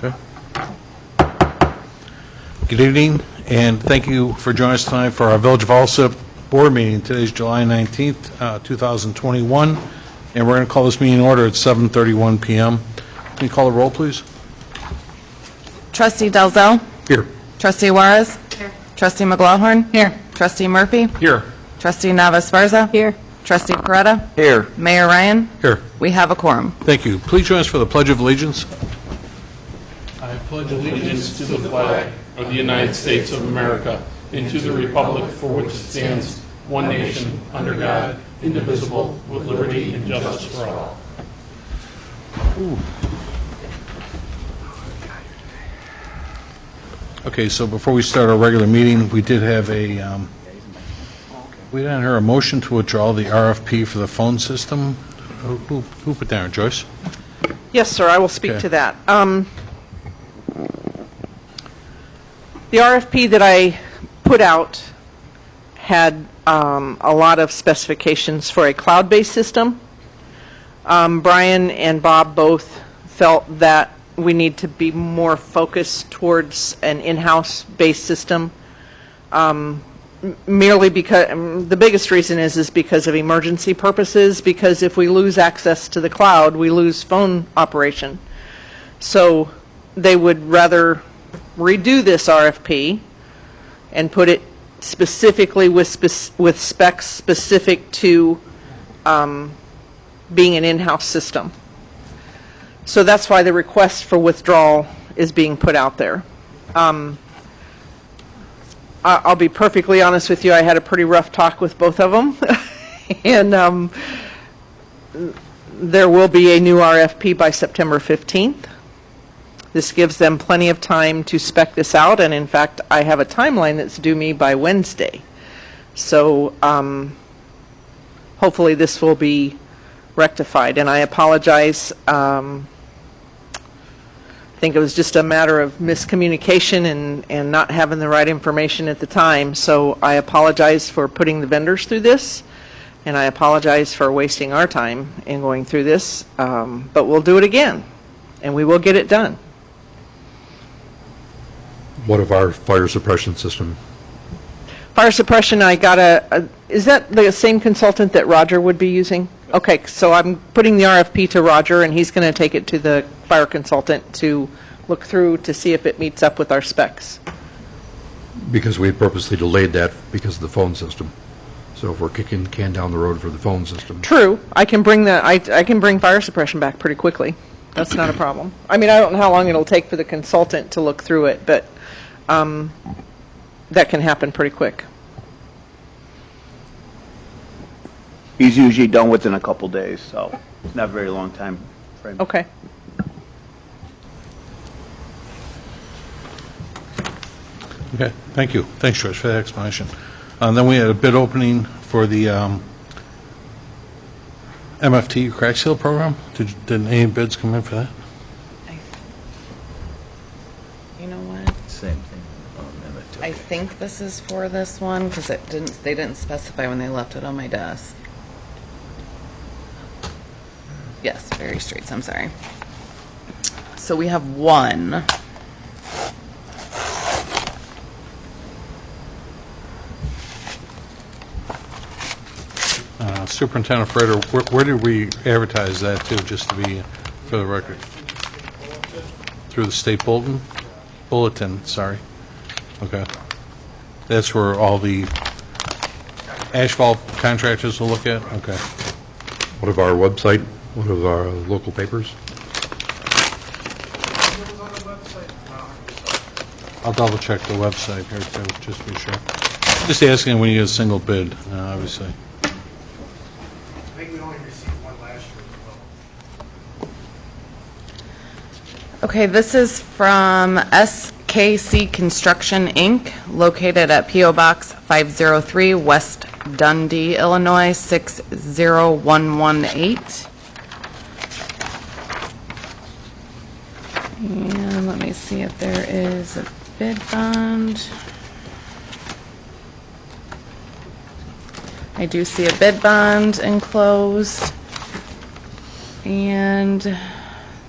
Okay. Good evening, and thank you for joining us tonight for our Village of Alsip board meeting. Today's July 19th, 2021, and we're going to call this meeting in order at 7:31 p.m. Can you call the roll, please? Trustee Dalzell? Here. Trustee Juarez? Here. Trustee McLaughlin? Here. Trustee Murphy? Here. Trustee Navas-Barza? Here. Trustee Peretta? Here. Mayor Ryan? Here. We have a quorum. Thank you. Please join us for the Pledge of Allegiance. I pledge allegiance to the flag of the United States of America and to the republic for which it stands, one nation, under God, indivisible, with liberty and justice for all. Okay, so before we start our regular meeting, we did have we didn't hear a motion to withdraw the RFP for the phone system. Who put down, Joyce? Yes, sir, I will speak Okay. to that. The RFP that I put out had a lot of specifications for a cloud-based system. Brian and Bob both felt that we need to be more focused towards an in-house based system, merely because the biggest reason is because of emergency purposes, because if we lose access to the cloud, we lose phone operation. So they would rather redo this RFP and put it specifically with specs specific to being an in-house system. So that's why the request for withdrawal is being put out there. I'll be perfectly honest with you, I had a pretty rough talk with both of them. And there will be a new RFP by September 15th. This gives them plenty of time to spec this out, and in fact, I have a timeline that's due me by Wednesday. So hopefully this will be rectified, and I apologize. I think it was just a matter of miscommunication and not having the right information at the time, so I apologize for putting the vendors through this, and I apologize for wasting our time in going through this, but we'll do it again, and we will get it done. What of our fire suppression system? Fire suppression, I got is that the same consultant that Roger would be using? Okay, so I'm putting the RFP to Roger, and he's going to take it to the fire consultant to look through to see if it meets up with our specs. Because we had purposely delayed that because of the phone system. So if we're kicking the can down the road for the phone system. True, I can bring I can bring fire suppression back pretty quickly. That's not a problem. I mean, I don't know how long it'll take for the consultant to look through it, but that can happen pretty quick. He's usually done within a couple days, so not a very long time frame. Okay. Okay, thank you. Thanks, Joyce, for that explanation. Then we had a bid opening for the MFT crack seal program. Did any bids come in for that? You know what? Same thing. I think this is for this one because they didn't specify when they left it on my desk. Yes, Ferry Streets, I'm sorry. So we have one. Superintendent Fredder, where did we advertise that to, just to be for the record? Through the state bulletin, sorry. Okay. That's where all the asphalt contractors will look at? Okay. What of our website? What of our local papers? I'll double check the website here too, just to be sure. Just asking when you get a single bid, obviously. I think we only received one last year as well. Okay, this is from SKC Construction, Inc., located at P.O. Box 503, West Dundee, Illinois, 60118. And let me see if there is a bid bond. I do see a bid bond enclosed. And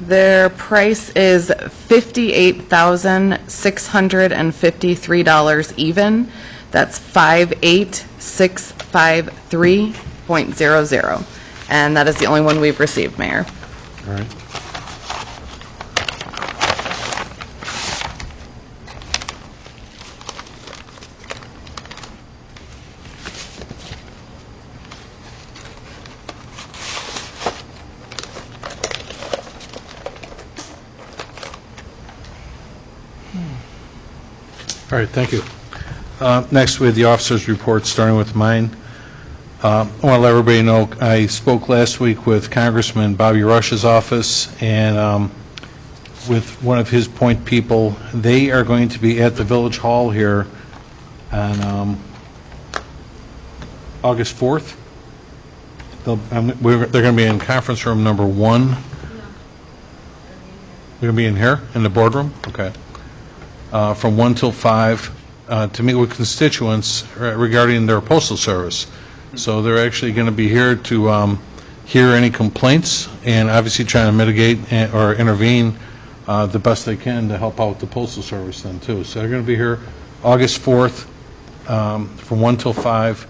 Their price is $58,653 even. That's 58653.00. And that is the only one we've received, Mayor. All right. All right, thank you. Next, we have the officers' report, starting with mine. I want to let everybody know, I spoke last week with Congressman Bobby Rush's office, and with one of his point people. They are going to be at the Village Hall here on August 4th. They're going to be in conference room number 1. They're going to be in here, in the boardroom? Okay. From 1 till 5, to meet with constituents regarding their postal service. So they're actually going to be here to hear any complaints and obviously trying to mitigate or intervene the best they can to help out the postal service then too. So they're going to be here August 4th from 1 till 5.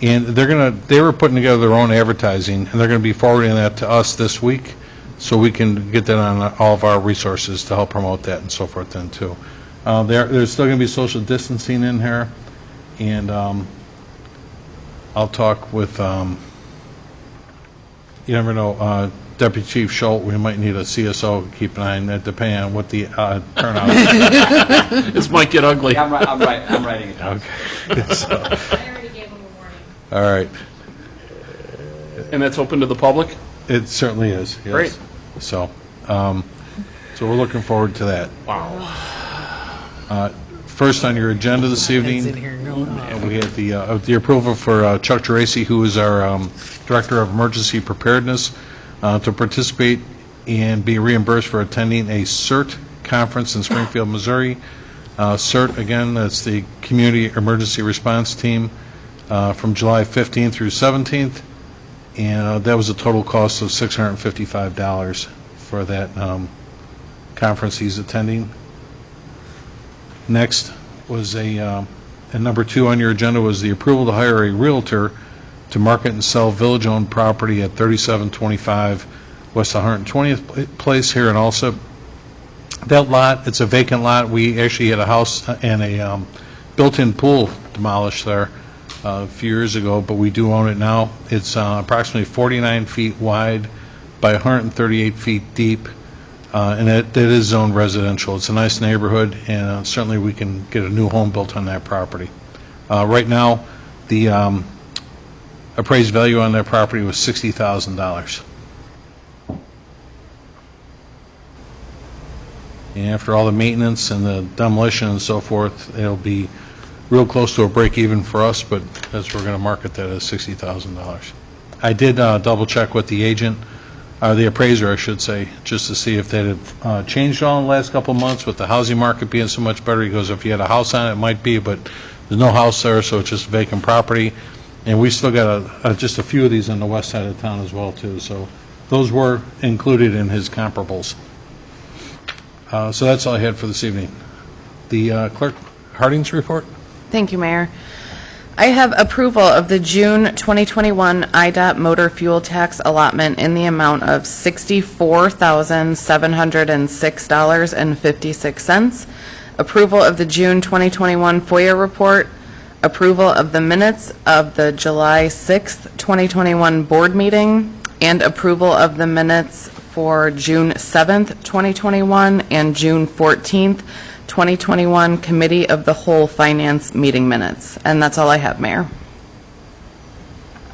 And they were putting together their own advertising, and they're going to be forwarding that to us this week so we can get that on all of our resources to help promote that and so forth then too. There's still going to be social distancing in here, and I'll talk with, you never know, Deputy Chief Schultz, we might need a CSO to keep an eye on that, depending on what the turnout is. This might get ugly. I'm writing it down. Okay. So, I already gave them a warning. all right. And that's open to the public? It certainly is, yes. Great. So we're looking forward to that. Wow. First on your agenda this evening, we had the approval for Chuck Geraci, who is our Director of Emergency Preparedness, to participate and be reimbursed for attending a CERT conference in Springfield, Missouri. CERT, again, that's the Community Emergency Response Team, from July 15th through 17th, and that was a total cost of $655 for that conference he's attending. Next was and number 2 on your agenda was the approval to hire a realtor to market and sell village-owned property at 3725 West 120th Place here in Alsip. That lot, it's a vacant lot. We actually had a house and a built-in pool demolished there a few years ago, but we do own it now. It's approximately 49 feet wide by 138 feet deep. And it is zoned residential. It's a nice neighborhood, and certainly we can get a new home built on that property. Right now, the appraised value on that property was $60,000. And after all the maintenance and the demolition and so forth, it'll be real close to a break even for us, but that's we're going to market that as $60,000. I did double check with the agent, the appraiser, I should say, just to see if that had changed all in the last couple of months with the housing market being so much better. He goes, if you had a house on it, it might be, but there's no house there, so it's just vacant property. And we still got just a few of these on the west side of town as well, too. So those were included in his comparables. So that's all I had for this evening. The Clerk Harding's report? Thank you, Mayor. I have approval of the June 2021 IDOT motor fuel tax allotment in the amount of $64,706.56. Approval of the June 2021 FOIA report. Approval of the minutes of the July 6th, 2021 board meeting. And approval of the minutes for June 7th, 2021 and June 14th, 2021 Committee of the Whole Finance meeting minutes. And that's all I have, Mayor.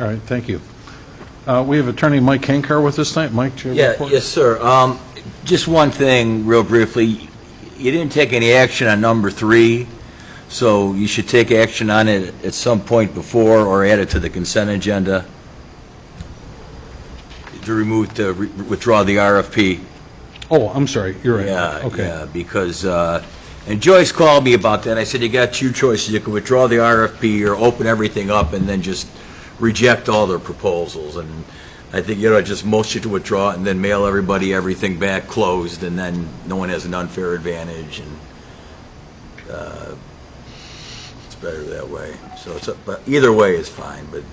All right, thank you. We have Attorney Mike Kankar with us tonight. Mike, do you have a report? Yes, sir. Just one thing, real briefly. You didn't take any action on number 3, so you should take action on it at some point before or add it to the consent agenda to withdraw the RFP. Oh, I'm sorry, you're right. Yeah, Okay. yeah, because, and Joyce called me about that, and I said, you got 2 choices. You can withdraw the RFP or open everything up and then just reject all their proposals. And I think you ought to just motion to withdraw it and then mail everybody everything back closed, and then no one has an unfair advantage, and it's better that way. So but either way is fine, but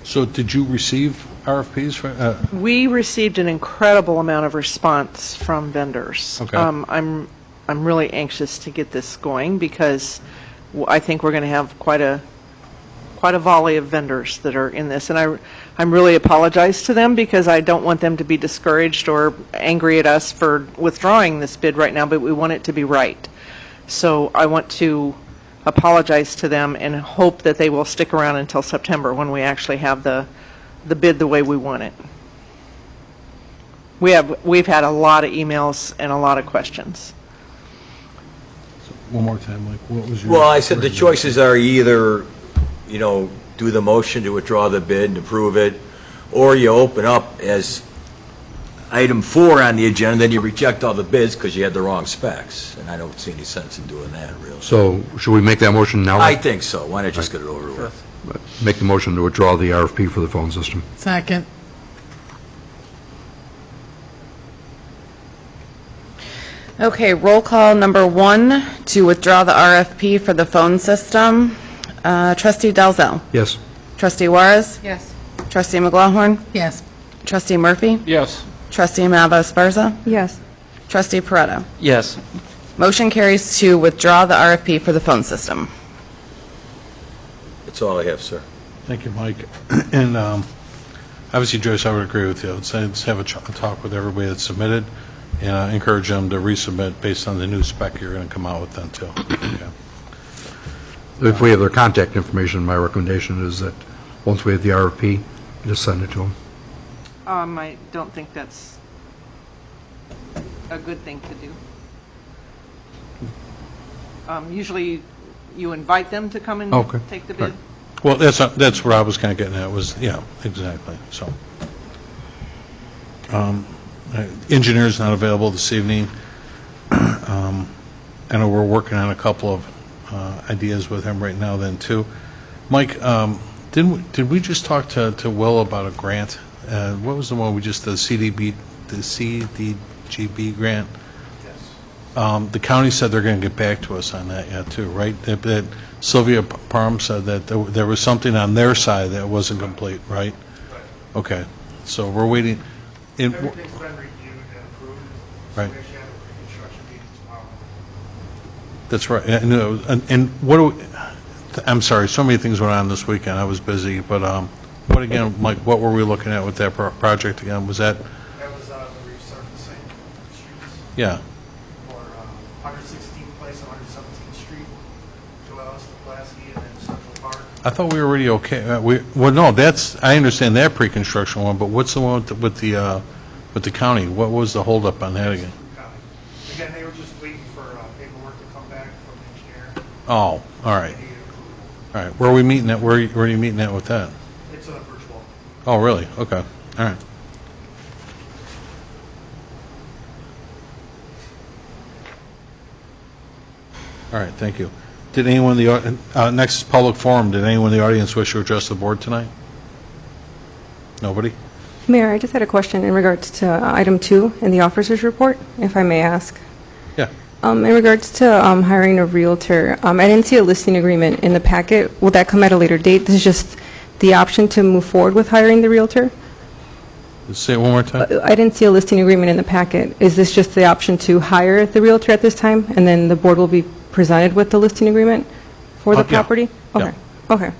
So did you receive RFPs for, We received an incredible amount of response from vendors. Okay. I'm really anxious to get this going because I think we're going to have quite a volley of vendors that are in this. And I'm really apologize to them because I don't want them to be discouraged or angry at us for withdrawing this bid right now, but we want it to be right. So I want to apologize to them and hope that they will stick around until September when we actually have the bid the way we want it. We've had a lot of emails and a lot of questions. one more time, Mike, what was your? well, I said the choices are either, you know, do the motion to withdraw the bid and approve it, or you open up as item 4 on the agenda, then you reject all the bids because you had the wrong specs, and I don't see any sense in doing that, really. So should we make that motion now? I think so. Why not just get it over with? Make the motion to withdraw the RFP for the phone system. Second. Okay, roll call number 1 to withdraw the RFP for the phone system. Trustee Dalzell. Yes. Trustee Juarez. Yes. Trustee McLaughlin. Yes. Trustee Murphy. Yes. Trustee Malva Esparza. Yes. Trustee Peretta. Yes. Motion carries to withdraw the RFP for the phone system. That's all I have, sir. Thank you, Mike. And obviously, Joyce, I would agree with you. Let's have a talk with everybody that submitted, and encourage them to resubmit based on the new spec you're going to come out with then, too. Okay. If we have their contact information, my recommendation is that once we have the RFP, just send it to them. I don't think that's a good thing to do. Usually, you invite them to come and Okay. take the bid. Well, that's what I was kind of getting at, was, yeah, exactly, so. Engineer's not available this evening. I know we're working on a couple of ideas with him right now then, too. Mike, did we just talk to Will about a grant? What was the one we just, the CDGB grant? Yes. The county said they're going to get back to us on that yet, too, right? That Sylvia Parham said that there was something on their side that wasn't complete, right? Right. Okay, so we're waiting. Everything's been reviewed and approved. So Right. we actually have a pre-construction meeting tomorrow. That's right. And what do we, I'm sorry, so many things went on this weekend. I was busy, but what again, Mike, what were we looking at with that project again? Was that, That was the resurfacing of the streets yeah, for 116th Place and 117th Street, Joellis, Pulaski, and then Central Park. I thought we were already okay. Well, no, I understand that pre-construction one, but what's the one with the county? What was the holdup on that again? Again, they were just waiting for paperwork to come back from the engineer. Oh, all right, They needed approval. all right. Where are we meeting at? Where are you meeting at with that? It's a virtual. Oh, really? Okay, all right. All right, thank you. Did anyone in the, next is public forum, did anyone in the audience wish to address the board tonight? Nobody? Mayor, I just had a question in regards to item 2 in the officer's report, if I may ask. Yeah. In regards to hiring a realtor, I didn't see a listing agreement in the packet. Will that come at a later date? This is just the option to move forward with hiring the realtor? Say it one more time. I didn't see a listing agreement in the packet. Is this just the option to hire the realtor at this time, and then the board will be presented with the listing agreement for the Yeah. property? Yeah. Okay. Okay.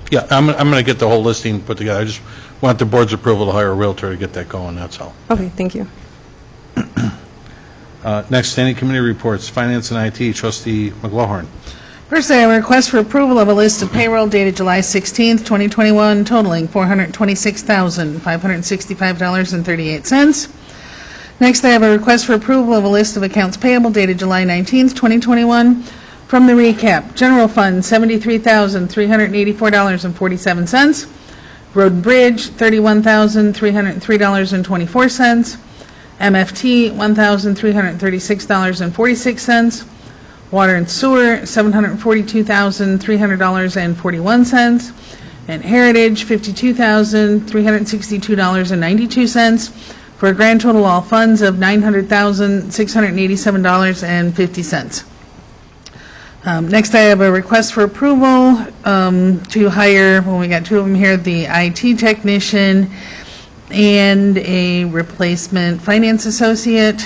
Yeah, I'm going to get the whole listing put together. I just want the board's approval to hire a realtor to get that going, that's all. Okay, thank you. Next, standing committee reports, Finance and IT, Trustee McLaughlin. First, I have a request for approval of a list of payroll dated July 16th, 2021, totaling $426,565.38. Next, I have a request for approval of a list of accounts payable dated July 19th, 2021. From the recap, General Fund, $73,384.47. Road and Bridge, $31,303.24. MFT, $1,336.46. Water and Sewer, $742,300.41. and Heritage, $52,362.92, for a grand total all funds of $900,687.50. Next, I have a request for approval to hire, well, we got two of them here, the IT technician and a replacement finance associate.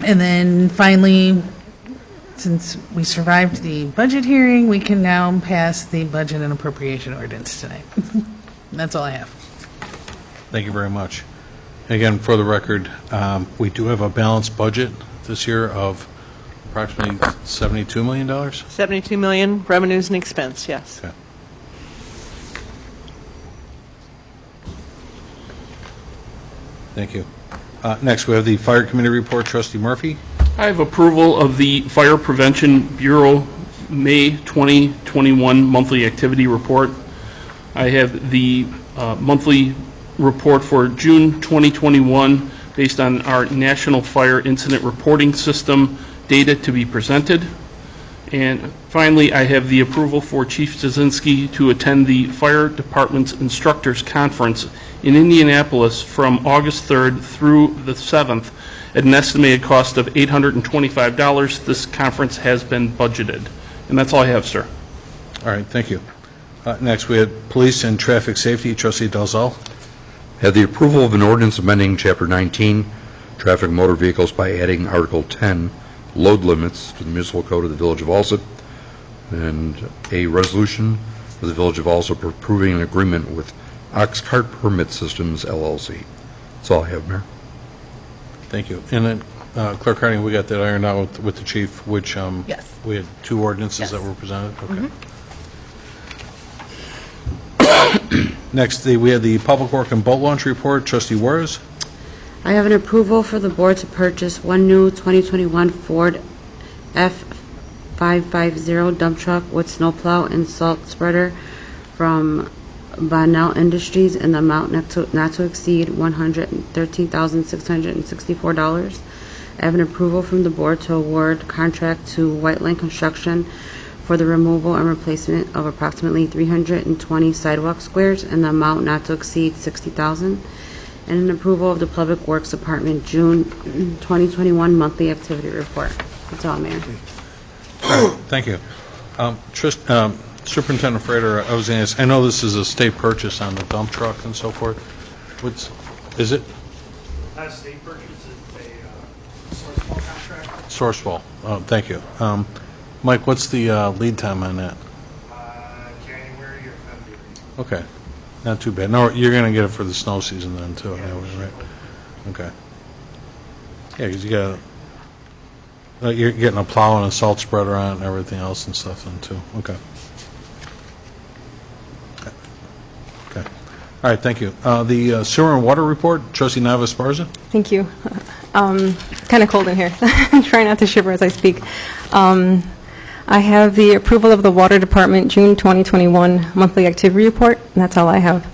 And then finally, since we survived the budget hearing, we can now pass the budget and appropriation ordinance tonight. That's all I have. Thank you very much. Again, for the record, we do have a balanced budget this year of approximately $72 million. 72 million revenues and expense, yes. Okay. Thank you. Next, we have the Fire Committee report. Trustee Murphy. I have approval of the Fire Prevention Bureau May 2021 monthly activity report. I have the monthly report for June 2021 based on our National Fire Incident Reporting System data to be presented. And finally, I have the approval for Chief Jasinski to attend the Fire Department's Instructors Conference in Indianapolis from August 3rd through the 7th at an estimated cost of $825. This conference has been budgeted. And that's all I have, sir. All right, thank you. Next, we have Police and Traffic Safety. Trustee Dalzell. Have the approval of an ordinance amending Chapter 19, Traffic Motor Vehicles, by adding Article 10, Load Limits, to the Municipal Code of the Village of Alsip, and a resolution of the Village of Alsip approving an agreement with Oxcart Permit Systems, LLC. That's all I have, Mayor. Thank you. And then, Clerk Harding, we got that ironed out with the chief, which Yes. we had two ordinances Yes. that were presented. Okay. Next, we have the Public Work and Boat Launch Report. Trustee Juarez. I have an approval for the board to purchase one new 2021 Ford F550 dump truck with snowplow and salt spreader from Bonnell Industries in the amount not to exceed $113,664. I have an approval from the board to award contract to White Line Construction for the removal and replacement of approximately 320 sidewalk squares in the amount not to exceed $60,000. And an approval of the Public Works Department June 2021 monthly activity report. That's all, Mayor. Thank you. Superintendent Frater, I was going to ask, I know this is a state purchase on the dump truck and so forth. Is it? Not a state purchase, it's a Sourcewell contract. Sourcewell. Thank you. Mike, what's the lead time on that? January or February. Okay. Not too bad. No, you're going to get it for the snow season then, too, anyway, right? Okay. Yeah, because you're getting a plow and a salt spreader on it and everything else and stuff then, too. Okay. Okay. All right, thank you. The Sewer and Water Report, Trustee Navas-Barza. Thank you. Kind of cold in here. I'm trying not to shiver as I speak. I have the approval of the Water Department June 2021 monthly activity report, and that's all I have.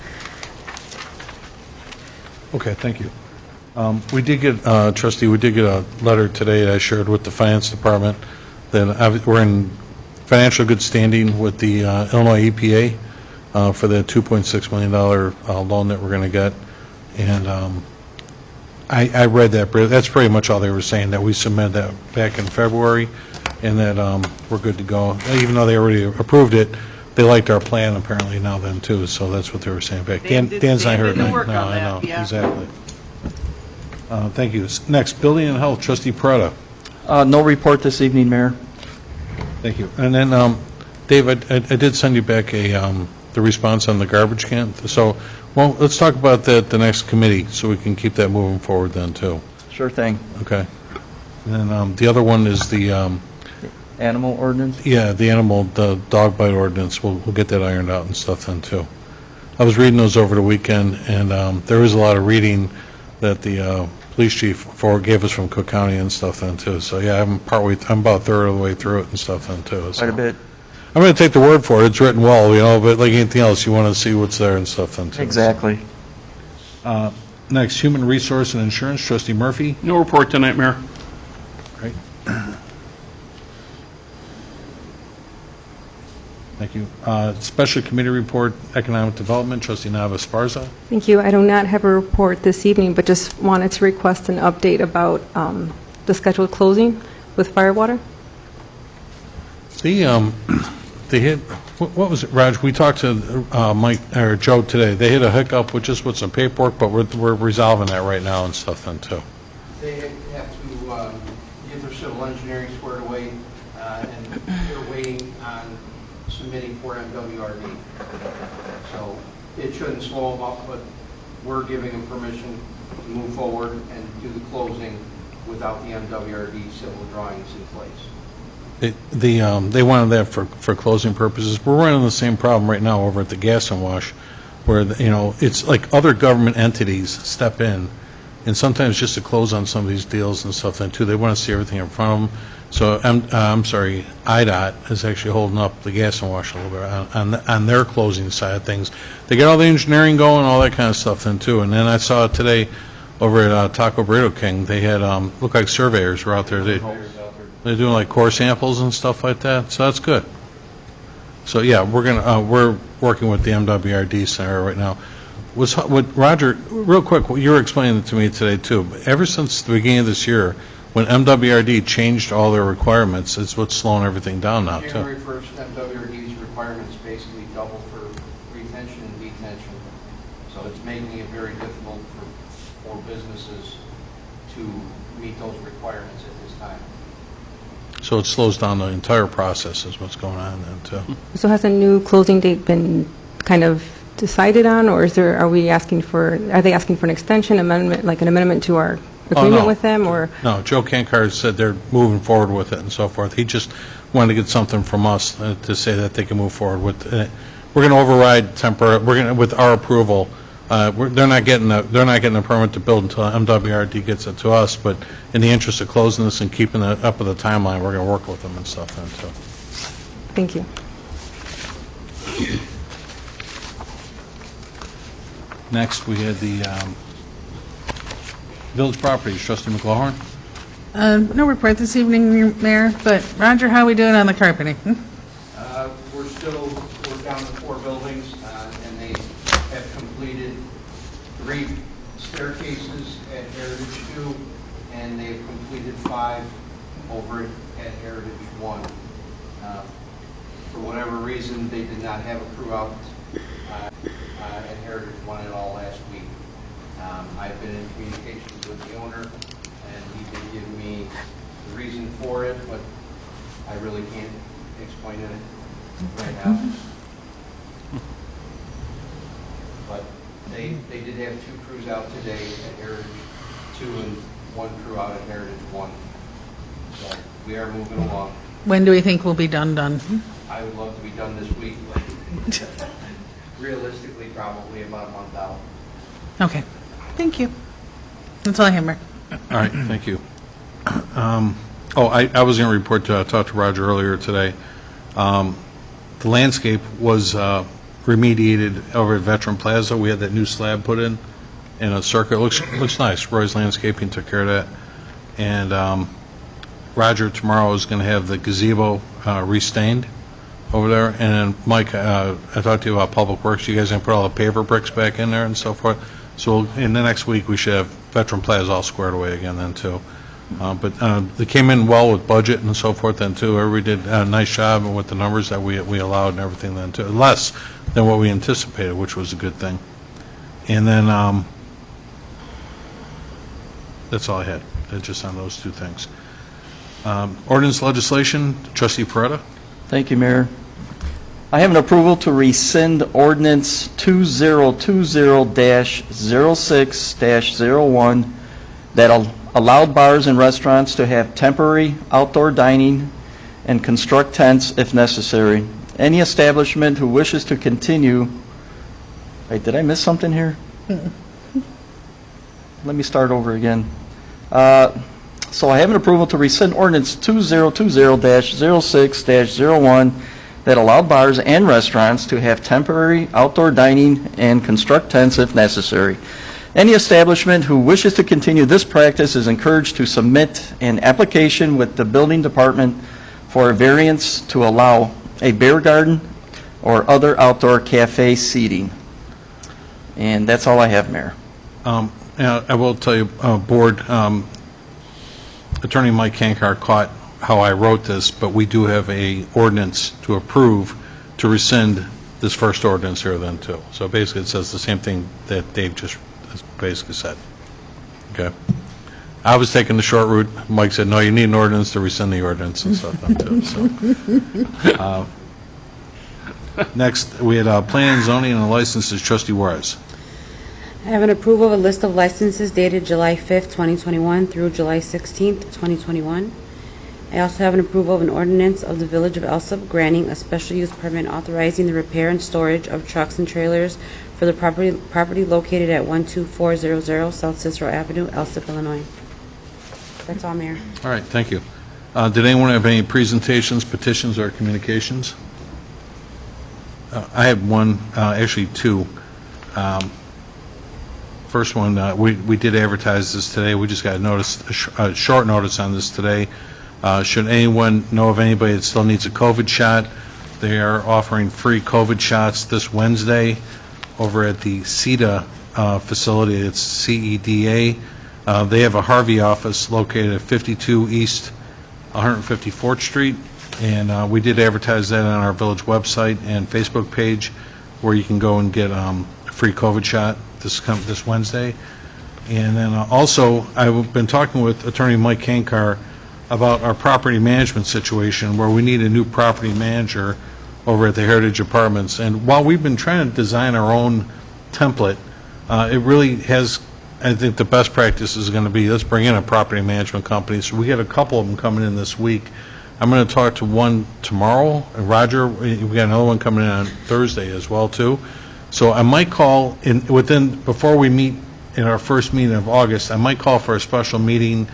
Okay, thank you. We did get, Trustee, we did get a letter today that I shared with the Finance Department that we're in financial good standing with the Illinois EPA for the $2.6 million loan that we're going to get. And I read that, but that's pretty much all they were saying, that we submitted that back in February and that we're good to go. Even though they already approved it, they liked our plan apparently now then too, so that's what they were saying back. Dan's not here tonight. work No, on I that, know, yeah. exactly. Thank you. Next, Building and Health, Trustee Prada. No report this evening, Mayor. Thank you. And then, Dave, I did send you back the response on the garbage can. So, well, let's talk about that at the next committee so we can keep that moving forward then too. Sure thing. Okay. And then the other one is the Animal ordinance? yeah, the dog bite ordinance. We'll get that ironed out and stuff then too. I was reading those over the weekend, and there is a lot of reading that the police chief gave us from Cook County and stuff then too. So yeah, I'm about a third of the way through it and stuff then too. So. Quite a bit. I'm going to take the word for it. It's written well, but like anything else, you want to see what's there and stuff then too. Exactly. Next, Human Resource and Insurance, Trustee Murphy. No report tonight, Mayor. Right. Thank you. Special Committee Report, Economic Development, Trustee Nava Esparza. Thank you. I do not have a report this evening, but just wanted to request an update about the scheduled closing with Firewater. They hit, what was it, Raj? We talked to Mike, or Joe today. They hit a hiccup with some paperwork, but we're resolving that right now and stuff then, too. They have to get their civil engineering squared away, and they're waiting on submitting for MWRD. So it shouldn't slow them up, but we're giving them permission to move forward and do the closing without the MWRD civil drawings in place. They wanted that for closing purposes. We're running the same problem right now over at the Gas and Wash, where, it's like other government entities step in, and sometimes just to close on some of these deals and stuff then too, they want to see everything in front of them. So, IDOT is actually holding up the Gas and Wash a little bit on their closing side of things. They got all the engineering going, all that kind of stuff then too. And then I saw today over at Taco Burrito King, they had, looked like surveyors were out there. They're doing like core samples and stuff like that, so that's good. So, yeah, we're working with the MWRD Center right now. Roger, real quick, you were explaining it to me today too. Ever since the beginning of this year, when MWRD changed all their requirements, it's what's slowing everything down now too. January 1st, MWRD's requirements basically double for retention and detention. So it's making it very difficult for businesses to meet those requirements at this time. So it slows down the entire process is what's going on then too. So has a new closing date been kind of decided on, or are they asking for an extension, amendment, like an amendment to our agreement with them, or? No, Joe Cankar said they're moving forward with it and so forth. He just wanted to get something from us to say that they can move forward with it. We're going to override with our approval. They're not getting a permit to build until MWRD gets it to us, but in the interest of closing this and keeping it up with the timeline, we're going to work with them and stuff then too. Thank you. Next, we had the Village Properties, Trustee McLaughlin. No report this evening, Mayor, but Roger, how are we doing on the carpeting? We're down to 4 buildings, and they have completed 3 staircases at Heritage 2, and they've completed 5 over at Heritage 1. For whatever reason, they did not have a crew out at Heritage 1 at all last week. I've been in communications with the owner, and he did give me the reason for it, but I really can't explain it right now. But they did have 2 crews out today at Heritage 2 and 1 crew out at Heritage 1. So we are moving along. When do we think we'll be done? I would love to be done this week, but realistically, probably about a month out. Okay, thank you. That's all I have, Mayor. All right, thank you. I was going to report to, I talked to Roger earlier today. The landscape was remediated over at Veteran Plaza. We had that new slab put in a circuit. Looks nice. Roy's Landscaping took care of that. And Roger tomorrow is going to have the gazebo restained over there. And then Mike, I talked to you about Public Works. You guys going to put all the paver bricks back in there and so forth. So in the next week, we should have Veteran Plaza all squared away again then too. But they came in well with budget and so forth then too. Everybody did a nice job with the numbers that we allowed and everything then too. Less than what we anticipated, which was a good thing. And then that's all I had. Just on those 2 things. Ordinance legislation, Trustee Peretta. Thank you, Mayor. I have an approval to rescind Ordinance 2020-06-01 that allowed bars and restaurants to have temporary outdoor dining and construct tents if necessary. Any establishment who wishes to continue... Wait, did I miss something here? Let me start over again. So I have an approval to rescind Ordinance 2020-06-01 that allowed bars and restaurants to have temporary outdoor dining and construct tents if necessary. Any establishment who wishes to continue this practice is encouraged to submit an application with the building department for a variance to allow a beer garden or other outdoor cafe seating. And that's all I have, Mayor. And I will tell you, Board, Attorney Mike Kankar caught how I wrote this, but we do have a ordinance to approve to rescind this first ordinance here then, too. So basically, it says the same thing that Dave just basically said. Okay? I was taking the short route. Mike said, no, you need an ordinance to rescind the ordinance and stuff, then, too. So, next, we had planning and zoning and licenses. Trustee Juarez. I have an approval of a list of licenses dated July 5th, 2021 through July 16th, 2021. I also have an approval of an ordinance of the Village of Alsip granting a special use permit authorizing the repair and storage of trucks and trailers for the property located at 12400 South Cicero Avenue, Alsip, Illinois. That's all, Mayor. All right, thank you. Did anyone have any presentations, petitions, or communications? I have one, actually two. First one, we did advertise this today. We just got a short notice on this today. Should anyone know of anybody that still needs a COVID shot, they are offering free COVID shots this Wednesday over at the CEDA facility. It's CEDA. They have a Harvey office located at 52 East 154th Street, and we did advertise that on our village website and Facebook page, where you can go and get a free COVID shot this Wednesday. And then also, I've been talking with Attorney Mike Kankar about our property management situation, where we need a new property manager over at the Heritage Apartments. And while we've been trying to design our own template, it really has, I think the best practice is going to be, let's bring in a property management company. So we got a couple of them coming in this week. I'm going to talk to one tomorrow. And Roger, we got another one coming in on Thursday as well, too. So I might call before we meet in our first meeting of August, I might call for a special meeting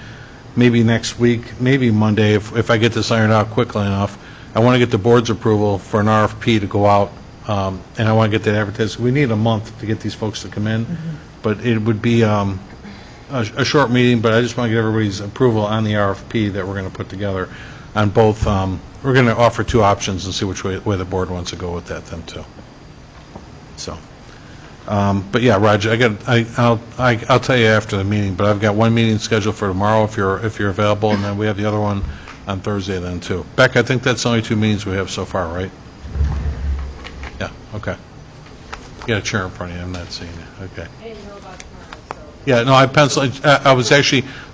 maybe next week, maybe Monday, if I get this ironed out quickly enough. I want to get the board's approval for an RFP to go out, and I want to get that advertised. We need a month to get these folks to come in, but it would be a short meeting, but I just want to get everybody's approval on the RFP that we're going to put together on both. We're going to offer two options and see which way the board wants to go with that then, too. So, but yeah, Roger, I'll tell you after the meeting. But I've got one meeting scheduled for tomorrow if you're available, and then we have the other one on Thursday then too. Beck, I think that's the only two meetings we have so far, right? Yeah. Okay. You got a chair in front of you. I'm not seeing it. Okay. I didn't know about tomorrow, so. Yeah. No, I penciled. I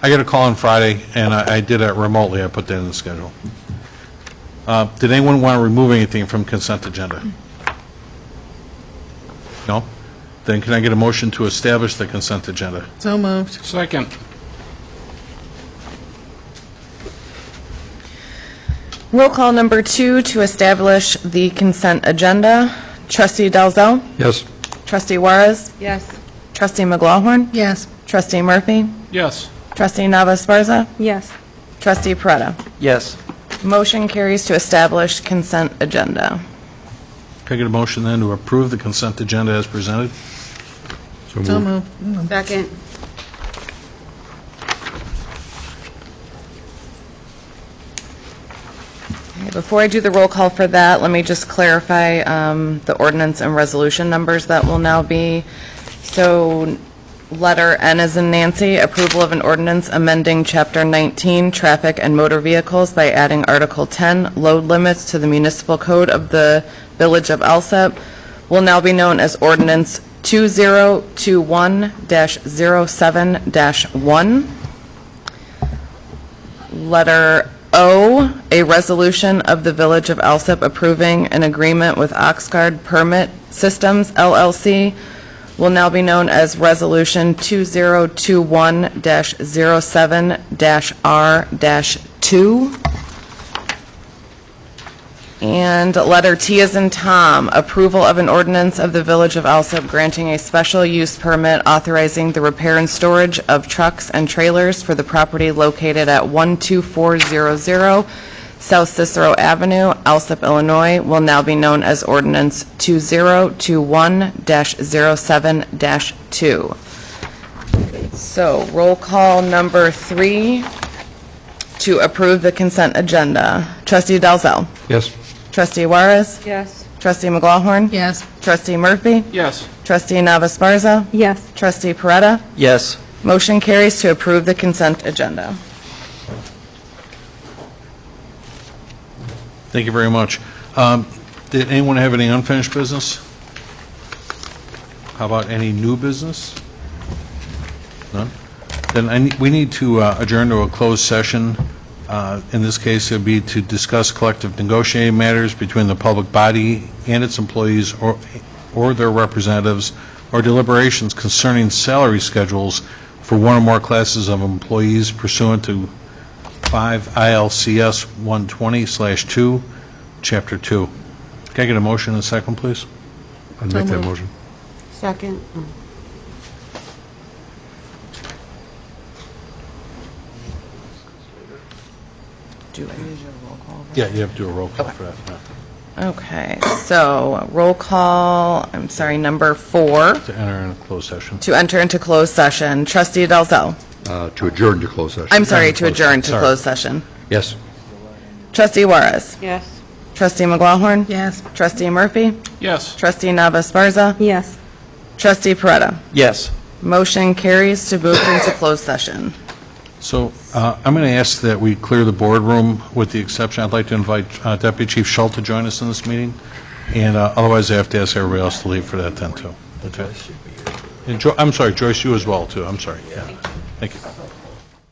got a call on Friday, and I did it remotely. I put that in the schedule. Did anyone want to remove anything from consent agenda? No? Then can I get a motion to establish the consent agenda? So moved. Second. Roll call number 2 to establish the consent agenda. Trustee Dalzell? Yes. Trustee Juarez? Yes. Trustee McLaughlin? Yes. Trustee Murphy? Yes. Trustee Nava-Esparza? Yes. Trustee Peretta? Yes. Motion carries to establish consent agenda. Can I get a motion then to approve the consent agenda as presented? So moved. Second. Okay, before I do the roll call for that, let me just clarify the ordinance and resolution numbers that will now be. So letter N as in Nancy, approval of an ordinance amending Chapter 19, Traffic and Motor Vehicles by adding Article 10, load limits to the municipal code of the Village of Alsip, will now be known as Ordinance 2021-07-1. Letter O, a resolution of the Village of Alsip approving an agreement with Oxguard Permit Systems, LLC, will now be known as Resolution 2021-07-R-2. And letter T as in Tom, approval of an ordinance of the Village of Alsip granting a special use permit authorizing the repair and storage of trucks and trailers for the property located at 12400 South Cicero Avenue, Alsip, Illinois, will now be known as Ordinance 2021-07-2. So, roll call number 3 to approve the consent agenda. Trustee Dalzell. Yes. Trustee Juarez. Yes. Trustee McGawhorn? Yes. Trustee Murphy? Yes. Trustee Navasparza? Yes. Trustee Peretta? Yes. Motion carries to approve the consent agenda. Thank you very much. Did anyone have any unfinished business? How about any new business? None? Then we need to adjourn to a closed session. In this case, it would be to discuss collective negotiating matters between the public body and its employees or their representatives, or deliberations concerning salary schedules for one or more classes of employees pursuant to 5 ILCS 120/2, Chapter 2. Can I get a motion and a second, please? I'd make that motion. Second. Do I use your roll call? Yeah, you have to do a roll call for that. Okay, so roll call, number 4, To enter in a closed session. to enter into closed session. Trustee Dalzell. To adjourn to closed session. I'm sorry, to adjourn to Sorry. closed session. Yes. Trustee Juarez. Yes. Trustee McGawhorn. Yes. Trustee Murphy. Yes. Trustee Navasparza. Yes. Trustee Peretta. Yes. Motion carries to move into closed session. So I'm going to ask that we clear the boardroom with the exception, I'd like to invite Deputy Chief Schultz to join us in this meeting, and otherwise I have to ask everybody else to leave for that then, too. Okay. And I'm sorry, Joyce, you as well, too. I'm sorry. Yeah. Thank you.